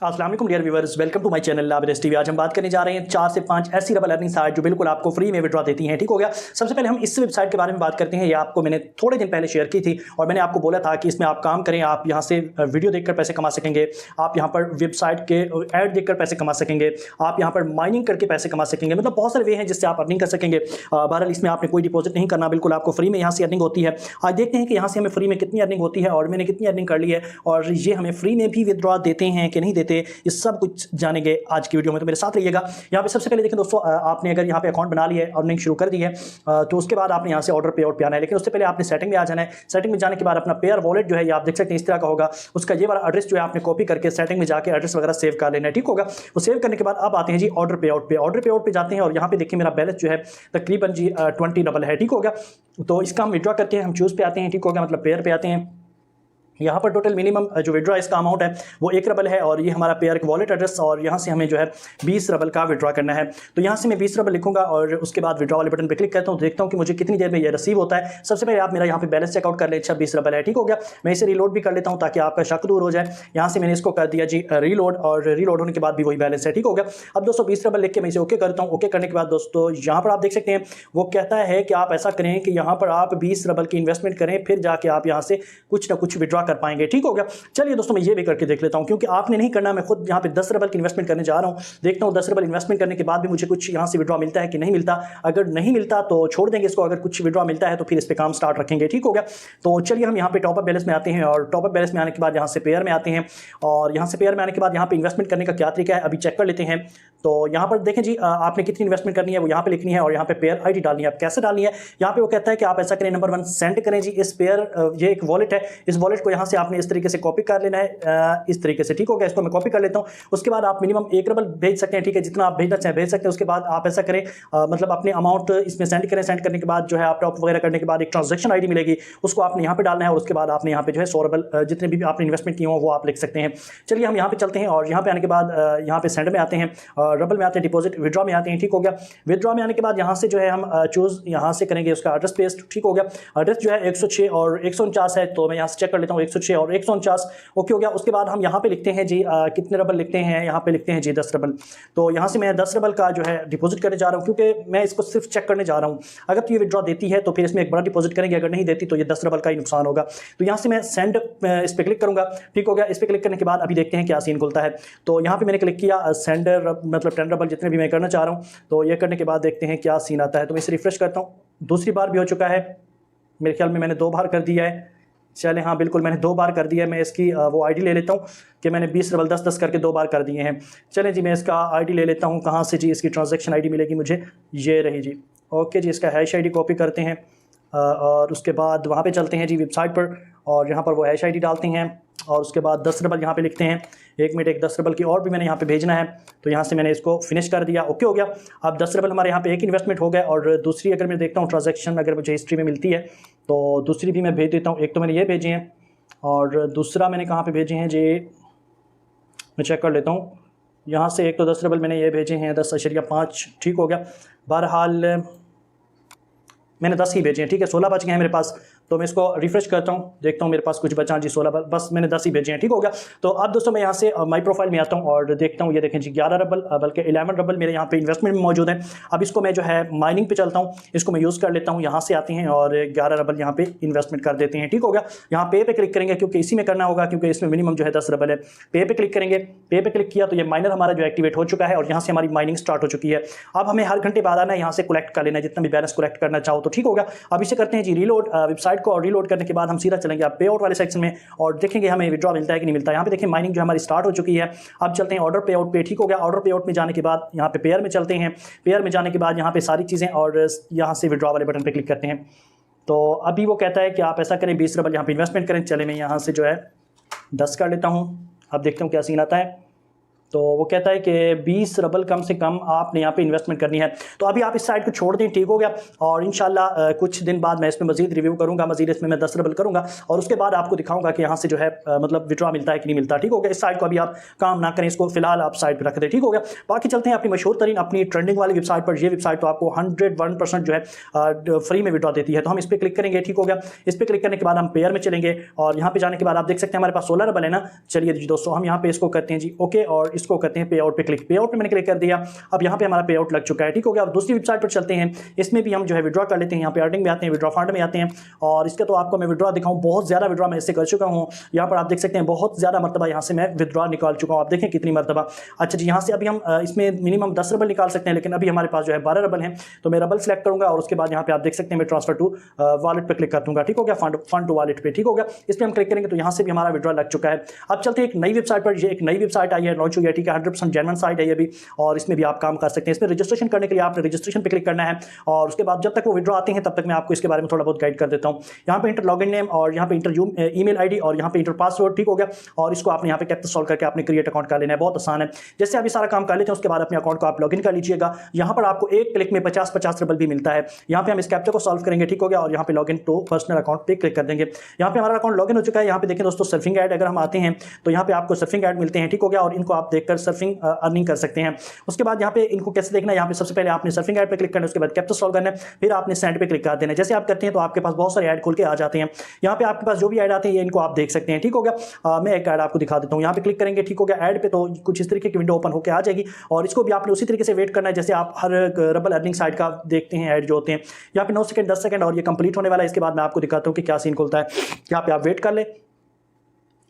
अस्सलाम वालेकुम dear viewers, welcome to my channel Labid TV. आज हम बात करने जा रहे हैं 4 से 5 ऐसी डबल अर्निंग साइट जो बिल्कुल आपको फ्री में विड्रॉ देती हैं। ठीक हो गया। सबसे पहले हम इस वेबसाइट के बारे में बात करते हैं। ये आपको मैंने थोड़े दिन पहले शेयर की थी और मैंने आपको बोला था कि इसमें आप काम करें, आप यहाँ से वीडियो देखकर पैसे कमा सकेंगे, आप यहाँ पर वेबसाइट के ऐड देखकर पैसे कमा सकेंगे, आप यहाँ पर माइनिंग करके पैसे कमा सकेंगे। मतलब बहुत सारे वे हैं जिससे आप अर्निंग कर सकेंगे। बहरहाल इसमें आपने कोई डिपॉजिट नहीं करना, बिल्कुल आपको फ्री में यहाँ से अर्निंग होती है। आज देखते हैं कि यहाँ से हमें फ्री में कितनी अर्निंग होती है और मैंने कितनी अर्निंग कर ली है और ये हमें फ्री में भी विड्रॉ देते हैं कि नहीं देते, ये सब कुछ जानेंगे आज की वीडियो में। तो मेरे साथ रहिएगा। यहाँ पे सबसे पहले देखें दोस्तों, आपने अगर यहाँ पे अकाउंट बना लिया है, अर्निंग शुरू कर दी है, तो उसके बाद आपने यहाँ से ऑर्डर पे आउट पे आना है। लेकिन उससे पहले आपने सेटिंग में आ जाना है। सेटिंग में जाने के बाद अपना पेयर वॉलेट जो है, ये आप देख सकते हैं इस तरह का होगा। उसका ये वाला एड्रेस जो है आपने कॉपी करके सेटिंग में जाकर एड्रेस वगैरह सेव कर लेना है। ठीक होगा। वो सेव करने के बाद अब आते हैं जी ऑर्डर पे आउट पे। ऑर्डर पे आउट पे जाते हैं और यहाँ पे देखिए मेरा बैलेंस जो है तकरीबन जी 20 डबल है। ठीक होगा। तो इसका हम विड्रॉ करते हैं, हम चूज पे आते हैं। ठीक होगा, मतलब पेयर पे आते हैं। यहाँ पर टोटल मिनिमम जो विड्रॉ इसका अमाउंट है वो 1 रबल है और ये हमारा पेयर वॉलेट एड्रेस, और यहाँ से हमें जो है 20 रबल का विड्रॉ करना है। तो यहाँ से मैं 20 रबल लिखूंगा और उसके बाद विड्रॉ वाले बटन पे क्लिक करता हूँ। देखता हूँ कि मुझे कितनी देर में ये रिसीव होता है। सबसे पहले आप मेरा यहाँ पे बैलेंस चेकआउट कर ले। अच्छा 20 रबल है। ठीक हो गया। मैं इसे रीलोड भी कर लेता हूँ ताकि आपका शक दूर हो जाए। यहाँ से मैंने इसको कर दिया जी रीलोड, और रीलोड होने के बाद भी वही बैलेंस है। ठीक हो गया। अब दोस्तों 20 रबल लिख के मैं इसे ओके करता हूँ। ओके करने के बाद दोस्तों यहाँ पर आप देख सकते हैं वो कहता है कि आप ऐसा करें कि यहाँ पर आप 20 रबल की इन्वेस्टमेंट करें, फिर जाके आप यहाँ से कुछ ना कुछ विड्रॉ कर पाएंगे। ठीक हो गया। चलिए दोस्तों मैं ये भी करके देख लेता हूं, क्योंकि आपने नहीं करना, मैं खुद यहाँ पे 10 रबल की इन्वेस्टमेंट करने जा रहा हूं। देखता हूं 10 रबल इन्वेस्टमेंट करने के बाद भी मुझे कुछ यहाँ से विड्रॉ मिलता है कि नहीं मिलता। अगर नहीं मिलता तो छोड़ देंगे इसको, अगर कुछ विड्रॉ मिलता है तो फिर इस पे काम स्टार्ट रखेंगे। ठीक हो गया। तो चलिए हम यहाँ पे टॉपअप बैलेंस में आते हैं और टॉपअप बैलेंस में आने के बाद यहाँ से पेयर में आते हैं और यहाँ से पेयर में आने के बाद यहाँ पे इन्वेस्टमेंट करने का क्या तरीका है अभी चेक कर लेते हैं। तो यहाँ पर देखें जी, आपने कितनी इन्वेस्टमेंट करनी है वो यहाँ पे लिखनी है और यहाँ पे पेयर आईडी डालनी है। आप कैसे डालनी है, यहाँ पे वो कहता है कि आप ऐसा करें, नंबर 1 सेंड करें जी इस पेयर, ये एक वॉलेट है, इस वॉलेट को यहाँ से आपने इस तरीके से कॉपी कर लेना है, इस तरीके से। ठीक हो गया। इसको मैं कॉपी कर लेता हूँ। उसके बाद आप मिनिमम 1 रबल भेज सकते हैं। ठीक है, जितना आप भेजना चाहें भेज सकते हैं। उसके बाद आप ऐसा करें, मतलब अपने अमाउंट इसमें सेंड करें। सेंड करने के बाद जो है आप टॉप वगैरह करने के बाद एक ट्रांजेक्शन आईडी मिलेगी, उसको आपने यहाँ पे डालना है और उसके बाद आपने यहाँ पे जो है 100 रबल जितने भी आपने इन्वेस्टमेंट किए हो वो आप लिख सकते हैं। चलिए हम यहाँ पे चलते हैं और यहाँ पे आने के बाद यहाँ पे सेंड में आते हैं, रबल में आते हैं, डिपॉजिट विड्रॉ में आते हैं। ठीक हो गया। विड्रॉ में आने के बाद यहाँ से जो है हम चूज यहाँ से करेंगे उसका एड्रेस पेस्ट। ठीक हो गया। एड्रेस जो है 106 और 149 है, तो मैं यहाँ से चेक कर लेता हूँ 106 और 149। ओके हो गया। उसके बाद हम यहाँ पे लिखते हैं जी कितने रबल लिखते हैं, यहाँ पे लिखते हैं जी 10 रबल। तो यहाँ से मैं 10 रबल का जो है डिपॉजिट करने जा रहा हूँ, क्योंकि मैं इसको सिर्फ चेक करने जा रहा हूँ। अगर तो ये विड्रॉ देती है तो फिर इसमें एक बड़ा डिपॉजिट करेंगे, अगर नहीं देती तो ये 10 रबल का ही नुकसान होगा। तो यहाँ से मैं सेंड इस पर क्लिक करूँगा। ठीक हो गया। इस पर क्लिक करने के बाद अभी देखते हैं क्या सीन खुलता है। तो यहाँ पे मैंने क्लिक किया सेंड, मतलब 10 रबल जितने भी मैं करना चाह रहा हूँ। तो ये करने के बाद देखते हैं क्या सीन आता है। तो मैं इसे रिफ्रेश करता हूँ। दूसरी बार भी हो चुका है, मेरे ख्याल में मैंने 2 बार कर दिया है। चले हाँ बिल्कुल मैंने 2 बार कर दिया है। मैं इसकी वो आईडी ले लेता हूँ कि मैंने 20 रबल 10-10 करके 2 बार कर दिए हैं। चलें जी मैं इसका आईडी ले लेता हूँ। कहाँ से जी इसकी ट्रांजैक्शन आईडी मिलेगी मुझे, ये रही जी। ओके जी, इसका हैश आईडी कॉपी करते हैं और उसके बाद वहाँ पे चलते हैं जी वेबसाइट पर और यहाँ पर वो हैश आईडी डालते हैं और उसके बाद 10 रबल यहाँ पे लिखते हैं। 1 मिनट, एक 10 रबल की और भी मैंने यहाँ पे भेजना है, तो यहाँ से मैंने इसको फिनिश कर दिया। ओके हो गया। अब 10 रबल हमारे यहाँ पे एक इन्वेस्टमेंट हो गया और दूसरी अगर मैं देखता हूँ ट्रांजैक्शन अगर मुझे हिस्ट्री में मिलती है तो दूसरी भी मैं भेज देता हूँ। एक तो मैंने ये भेजे हैं और दूसरा मैंने कहाँ पर भेजे हैं जी, मैं चेक कर लेता हूँ। यहाँ से एक तो 10 रबल मैंने ये भेजे हैं 10.5। ठीक हो गया। बहरहाल मैंने 10 ही भेजे हैं। ठीक है, 16 बच गए हैं मेरे पास। तो मैं इसको रिफ्रेश करता हूँ, देखता हूँ मेरे पास कुछ बचा जी 16, बस मैंने 10 ही भेजे हैं। ठीक हो गया। तो अब दोस्तों मैं यहाँ से माई प्रोफाइल में आता हूँ और देखता हूँ, ये देखें जी 11 रबल बल्कि 11 रबल मेरे यहाँ पे इन्वेस्टमेंट में मौजूद है। अब इसको मैं जो है माइनिंग पे चलता हूँ, इसको मैं यूज़ कर लेता हूँ। यहाँ से आते हैं और 11 रबल यहाँ पे इन्वेस्टमेंट कर देते हैं। ठीक हो गया। यहाँ पे क्लिक करेंगे क्योंकि इसी में करना होगा, क्योंकि इसमें मिनिमम जो है 10 रबल है। पे क्लिक करेंगे। पे क्लिक किया तो ये माइनर हमारा जो एक्टिवेट हो चुका है और यहाँ से हमारी माइनिंग स्टार्ट हो चुकी है। अब हमें हर घंटे बाद आना है, यहाँ से कलेक्ट कर लेना है जितना भी बैलेंस कलेक्ट करना चाहो तो। ठीक होगा। अब इसे करते हैं जी रीलोड वेबसाइट को, और रीलोड करने के बाद हम सीधा चलेंगे आप पे आउट वाले सेक्शन में और देखेंगे हमें विड्रॉ मिलता है कि नहीं मिलता है। यहाँ पे देखें माइनिंग जो हमारी स्टार्ट हो चुकी है। अब चलते हैं ऑर्डर पे आउट पे। ठीक हो गया। ऑर्डर पे आउट में जाने के बाद यहाँ पे पेयर में चलते हैं। पेयर में जाने के बाद यहाँ पे सारी चीज़ें और यहाँ से विड्रॉ वाले बटन पे क्लिक करते हैं। तो अभी वो कहता है कि आप ऐसा करें 20 रबल यहाँ पे इन्वेस्टमेंट करें। चले मैं यहाँ से जो है 10 कर लेता हूँ। अब देखता हूँ क्या सीन आता है। तो वो कहता है कि 20 रबल कम से कम आपने यहाँ पे इन्वेस्टमेंट करनी है। तो अभी आप इस साइट को छोड़ दें, ठीक हो गया। और इंशाल्लाह कुछ दिन बाद मैं इसमें मजीद रिव्यू करूँगा, मजीद इसमें मैं 10 रबल करूँगा और उसके बाद आपको दिखाऊंगा कि यहाँ से जो है मतलब विड्रॉ मिलता है कि नहीं मिलता, ठीक हो गया। इस साइट को अभी आप काम ना करें, इसको फिलहाल आप साइड पर रख दें, ठीक हो गया। बाकी चलते हैं अपनी मशहूर तरीन अपनी ट्रेंडिंग वाली वेबसाइट पर। ये वेबसाइट तो आपको 101% जो है फ्री में विड्रॉ देती है। तो हम इस पर क्लिक करेंगे, ठीक हो गया। इस पर क्लिक करने के बाद हम पेयर में चलेंगे और यहाँ पे जाने के बाद आप देख सकते हैं हमारे पास 16 रबल है ना। चलिए जी दोस्तों, हम यहाँ पे इसको करते हैं जी ओके और इसको करते हैं पे आउट पे क्लिक। पे आउट पे मैंने क्लिक कर दिया, अब यहाँ पे हमारा पे आउट लग चुका है, ठीक हो गया। और दूसरी वेबसाइट पर चलते हैं, इसमें भी हम जो है विड्रॉ कर लेते हैं। यहाँ पे अर्निंग में आते हैं, विड्रॉ फंड में आते हैं और इसका तो आपको मैं विड्रॉ दिखाऊँ, बहुत ज़्यादा विड्रॉ मैं इससे कर चुका हूँ। यहाँ पर आप देख सकते हैं बहुत ज़्यादा मरतबा यहाँ से मैं विड्रॉ निकाल चुका हूँ, आप देखें कितनी मरतबा। अच्छा जी, यहाँ से अभी हम इसमें मिनिमम 10 रबल निकाल सकते हैं, लेकिन अभी हमारे पास जो है 12 रबल हैं। तो मैं रबल सेलेक्ट करूँगा और उसके बाद यहाँ पे आप देख सकते हैं मैं ट्रांसफर टू वॉलेट पर क्लिक कर दूँगा, ठीक हो गया। फंड टू वॉलेट पे, ठीक हो गया। इस पर हम क्लिक करेंगे तो यहाँ से भी हमारा विड्रॉ लग चुका है। अब चलते हैं एक नई वेबसाइट पर। ये एक नई वेबसाइट आई है, लॉन्च हुई है, ठीक है। 100% जेन्युइन साइट है ये भी और इसमें भी आप काम कर सकते हैं। इसमें रजिस्ट्रेशन करने के लिए आपने रजिस्ट्रेशन पे क्लिक करना है और उसके बाद जब तक वो विड्रॉ आते हैं तब तक मैं आपको इसके बारे में थोड़ा बहुत गाइड कर देता हूँ। यहाँ पे इंटर लॉगिन नेम और यहाँ पे इंटर ईमेल आईडी और यहाँ पे इंटर पासवर्ड, ठीक हो गया। और इसको आपने यहाँ पे कैप्चा सॉल्व करके आपने क्रिएट अकाउंट कर लेना है, बहुत आसान है। जैसे अभी सारा काम कर लेते हैं उसके बाद अपने अकाउंट को आप लॉगिन कर लीजिएगा। यहाँ पर आपको एक क्लिक में 50 रबल भी मिलता है। यहाँ पे हम इस कैप्चा को सॉल्व करेंगे, ठीक हो गया। और यहाँ पे लॉगिन टू पर्सनल अकाउंट पे क्लिक कर देंगे। यहाँ पे हमारा अकाउंट लॉगिन हो चुका है। यहाँ पे देखें दोस्तों सर्फिंग ऐड अगर हम आते हैं तो यहाँ पे आपको सर्फिंग ऐड मिलते हैं, ठीक हो गया। और इनको आप देखकर सर्फिंग अर्निंग कर सकते हैं। उसके बाद यहाँ पे इनको कैसे देखना है, यहाँ पे सबसे पहले आपने सर्फिंग ऐड पे क्लिक करना है, उसके बाद कैप्चा सॉल्व करना है, फिर आपने सेंड पे क्लिक कर देना है। जैसे आप करते हैं तो आपके पास बहुत सारे ऐड खुल के आ जाते हैं। यहाँ पे आपके पास जो भी ऐड आते हैं ये इनको आप देख सकते हैं, ठीक हो गया। मैं एक ऐड आपको दिखा देता हूँ। यहाँ पे क्लिक करेंगे, ठीक हो गया। ऐड पे तो कुछ इस तरीके की विंडो ओपन होकर आ जाएगी और इसको भी आपने उसी तरीके से वेट करना है जैसे आप हर रबल अर्निंग साइट का देखते हैं ऐड जो होते हैं। यहाँ पे 9 सेकंड 10 सेकंड और ये कंप्लीट होने वाला है। इसके बाद मैं आपको दिखाता हूँ कि क्या सीन खुलता है। यहाँ पे आप वेट कर ले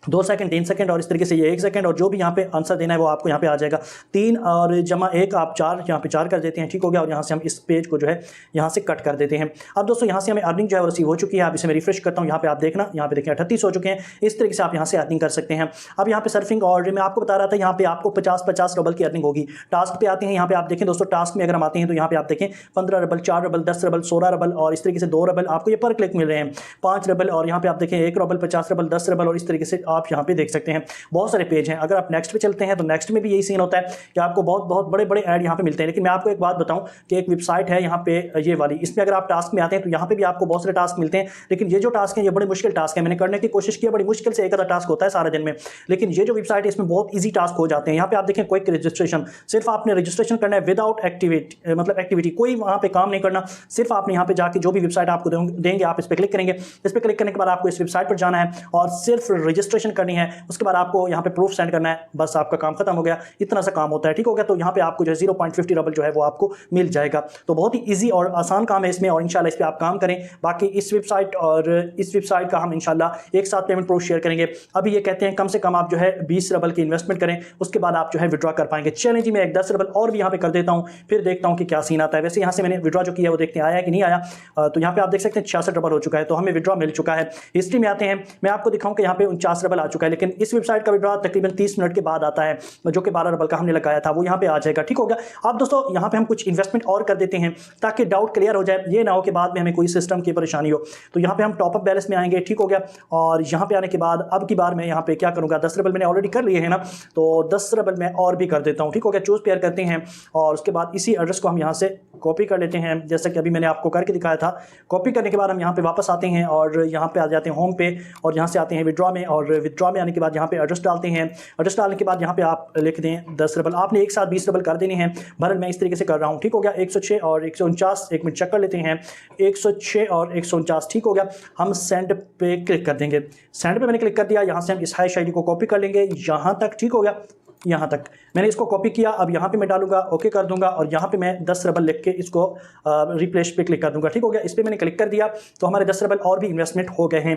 2 सेकंड 3 सेकंड और इस तरीके से ये 1 सेकंड और जो भी यहाँ पे आंसर देना है वो आपको यहाँ पे आ जाएगा। 3 और जमा 1 आप 4 यहाँ पे 4 कर देते हैं, ठीक हो गया। और यहाँ से हम इस पेज को जो है यहाँ से कट कर देते हैं। अब दोस्तों यहाँ से हमें अर्निंग जो है वो रिसीव हो चुकी है। अब इसे मैं रिफ्रेश करता हूँ, यहाँ पे आप देखना, यहाँ पे देखिए 38 हो चुके हैं। इस तरीके से आप यहाँ से अर्निंग कर सकते हैं। अब यहाँ पे सर्फिंग और मैं आपको बता रहा था यहाँ पे आपको 50 रबल की अर्निंग होगी। टास्क पे आते हैं, यहाँ पे आप देखें दोस्तों, टास्क में अगर हम आते हैं तो यहाँ पे आप देखें 15 रबल 4 रबल 10 रबल 16 रबल और इस तरीके से 2 रबल आपको ये पर क्लिक मिल रहे हैं। 5 रबल और यहाँ पे आप देखें 1 रबल 50 रबल 10 रबल और इस तरीके से आप यहाँ पे देख सकते हैं। बहुत सारे पेज हैं। अगर आप नेक्स्ट पे चलते हैं तो नेक्स्ट में भी यही सीन होता है कि आपको बहुत बड़े बड़े ऐड यहाँ पे मिलते हैं। लेकिन मैं आपको एक बात बताऊं कि एक वेबसाइट है यहाँ पे ये वाली, इसमें अगर आप टास्क में आते हैं तो यहाँ पे भी आपको बहुत सारे टास्क मिलते हैं। लेकिन ये जो टास्क हैं ये बड़े मुश्किल टास्क है। मैंने करने की कोशिश की, बड़ी मुश्किल से एक आधा टास्क होता है सारे दिन में। लेकिन ये जो वेबसाइट है इसमें बहुत ईजी टास्क हो जाते हैं। यहाँ पे आप देखें क्विक रजिस्ट्रेशन, सिर्फ आपने रजिस्ट्रेशन करना है विदाउट एक्टिविटी, कोई वहाँ पे काम नहीं करना। सिर्फ आपने यहाँ पे जाके जो भी वेबसाइट आपको देंगे आप इस पर क्लिक करेंगे। इस पर क्लिक करने के बाद आपको इस वेबसाइट पर जाना है और सिर्फ रजिस्ट्रेशन करनी है। उसके बाद आपको यहाँ पे प्रूफ सेंड करना है, बस आपका काम खत्म हो गया। इतना सा काम होता है, ठीक हो गया। तो यहाँ पे आपको जो है 0.50 रबल जो है वो आपको मिल जाएगा। तो बहुत ही इजी और आसान काम है इसमें और इंशाल्लाह इस पे आप काम करें। बाकी इस वेबसाइट और इस वेबसाइट का हम इंशाल्लाह एक साथ पेमेंट प्रूफ शेयर करेंगे। अभी ये कहते हैं कम से कम आप जो है 20 रबल की इन्वेस्टमेंट करें, उसके बाद आप जो है विड्रॉ कर पाएंगे। चलें जी, मैं एक 10 रबल और भी यहाँ पे कर देता हूँ, फिर देखता हूँ कि क्या सीन आता है। वैसे यहाँ से मैंने विड्रॉ जो किया है वो देखते हैं आया कि नहीं आया। तो यहाँ पे आप देख सकते हैं 66 रबल हो चुका है, तो हमें विड्रॉ मिल चुका है। हिस्ट्री में आते हैं, मैं आपको दिखाऊँ कि यहाँ पे 49 रबल आ चुका है। लेकिन इस वेबसाइट का विड्रॉ तकरीबन 30 मिनट के बाद आता है, जो कि 12 रबल का हमने लगाया था वो यहाँ पे आ जाएगा, ठीक हो गया। अब दोस्तों यहाँ पे हम कुछ इन्वेस्टमेंट और कर देते हैं ताकि डाउट क्लियर हो जाए, ये ना हो कि बाद में हमें कोई सिस्टम की परेशानी हो। तो यहाँ पे हम टॉपअप बैलेंस में आएंगे, ठीक हो गया। और यहाँ पे आने के बाद अब की बार मैं यहाँ पे क्या करूँगा, 10 रबल मैंने ऑलरेडी कर लिए है ना, तो 10 रबल मैं और भी कर देता हूँ, ठीक हो गया। चूज पेयर करते हैं और उसके बाद इसी एड्रेस को हम यहाँ से कॉपी कर लेते हैं, जैसा कि अभी मैंने आपको करके दिखाया था। कॉपी करने के बाद हम यहाँ पे वापस आते हैं और यहाँ पे आ जाते हैं होम पे और यहाँ से आते हैं विड्रॉ में और विड्रॉ में आने के बाद यहाँ पे एड्रेस डालते हैं। एड्रेस डालने के बाद यहाँ पे आप लिख दें 10 रबल, आपने एक साथ 20 रबल कर देने हैं। भरल मैं इस तरीके से कर रहा हूँ, ठीक हो गया। 106 और 149, एक मिनट चेक कर लेते हैं, 106 और 149, ठीक हो गया। हम सेंड पे क्लिक कर देंगे। सेंड पे मैंने क्लिक कर दिया। यहाँ से हम इस हैश आईडी को कॉपी कर लेंगे यहाँ तक, ठीक हो गया। यहाँ तक मैंने इसको कॉपी किया। अब यहाँ पे मैं डालूंगा, ओके कर दूंगा और यहाँ पे मैं 10 रबल लिख के इसको रिप्लेस पे क्लिक कर दूंगा, ठीक हो गया। इस पर मैंने क्लिक कर दिया तो हमारे 10 रबल और भी इन्वेस्टमेंट हो गए हैं।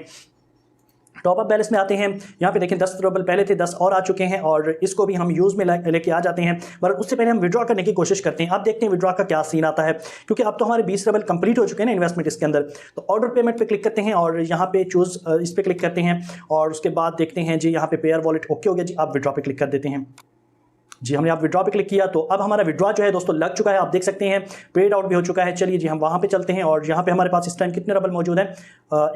टॉपअप बैलेंस में आते हैं, यहाँ पे देखें 10 रबल पहले थे, 10 और आ चुके हैं और इसको भी हम यूज़ में लेके आ जाते हैं। पर उससे पहले हम विड्रॉ करने की कोशिश करते हैं। अब देखते हैं विड्रॉ का क्या सीन आता है, क्योंकि अब तो हमारे 20 रबल कंप्लीट हो चुके हैं ना इन्वेस्टमेंट इसके अंदर। तो ऑर्डर पेमेंट पे क्लिक करते हैं और यहाँ पे चूज़ इस पर क्लिक करते हैं और उसके बाद देखते हैं जी यहाँ पे पेयर वॉलेट ओके हो गया जी। अब विड्रॉ पे क्लिक कर देते हैं। जी हमने आप विड्रॉ पे क्लिक किया तो अब हमारा विड्रॉ जो है दोस्तों लग चुका है, आप देख सकते हैं पेड आउट भी हो चुका है। चलिए जी हम वहाँ पे चलते हैं और यहाँ पे हमारे पास इस टाइम कितने रबल मौजूद हैं,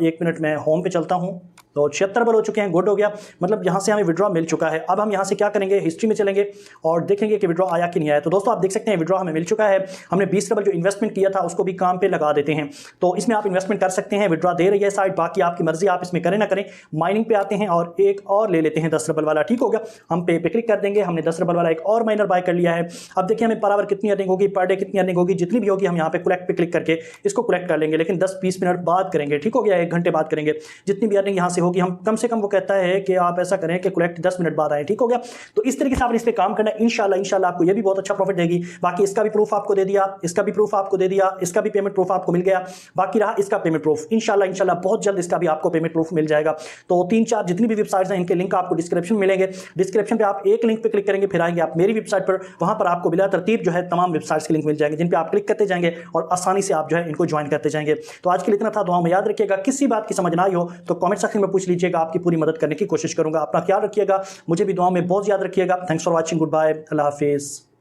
1 मिनट में होम पे चलता हूँ तो 76 रबल हो चुके हैं। गुड हो गया, मतलब यहाँ से हमें विड्रॉ मिल चुका है। अब हम यहाँ से क्या करेंगे, हिस्ट्री में चलेंगे और देखेंगे कि विड्रॉ आया कि नहीं आया। तो दोस्तों आप देख सकते हैं विड्रॉ हमें मिल चुका है। हमने 20 रबल जो इन्वेस्टमेंट किया था उसको भी काम पे लगा देते हैं। तो इसमें आप इन्वेस्टमेंट कर सकते हैं, विड्रॉ दे रही है साइट, बाकी आपकी मर्जी, आप इसमें करें ना करें। माइनिंग पे आते हैं और एक और ले लेते हैं 10 रबल वाला, ठीक हो गया। हम पे क्लिक कर देंगे, हमने 10 रबल वाला एक और माइनर बाय कर लिया है। अब देखिए हमें पर आवर कितनी अर्निंग होगी, पर डे कितनी अर्निंग होगी, जितनी भी होगी हम यहाँ पे कलेक्ट पे क्लिक करके इसको कलेक्ट कर लेंगे, लेकिन 10-20 मिनट बाद करेंगे, ठीक हो गया, 1 घंटे बाद करेंगे। जितनी भी अर्निंग यहाँ से होगी हम कम से कम, वो कहता है कि आप ऐसा करें कि कलेक्ट 10 मिनट बाद आए, ठीक हो गया। तो इस तरीके से आपने इस पे काम करना है, इंशाल्लाह आपको ये भी बहुत अच्छा प्रॉफिट देगी। बाकी इसका भी प्रूफ आपको दे दिया, इसका भी प्रूफ आपको दे दिया, इसका भी पेमेंट प्रूफ आपको मिल गया। बाकी रहा इसका पेमेंट प्रूफ, इंशाल्लाह बहुत जल्द इसका भी आपको पेमेंट प्रूफ मिल जाएगा। तो 3-4 जितनी भी वेबसाइट्स हैं इनके लिंक आपको डिस्क्रिप्शन मिलेंगे। डिस्क्रिप्शन पे आप एक लिंक पे क्लिक करेंगे, फिर आएंगे आप मेरी वेबसाइट पर, वहां पर आपको बिला तरतीब जो है तमाम वेबसाइट्स के लिंक मिल जाएंगे, जिन पे आप क्लिक करते जाएंगे और आसानी से आप जो है इनको ज्वाइन करते जाएंगे। तो आज के लिए इतना था, दुआ में याद रखिएगा। किसी बात की समझ ना आई हो तो कमेंट सेक्शन में पूछ लीजिएगा, आपकी पूरी मदद करने की कोशिश करूंगा। अपना ख्याल रखिएगा, मुझे भी दुआ में बहुत याद रखिएगा। Thanks for watching, good bye, अल्लाह हाफिज़।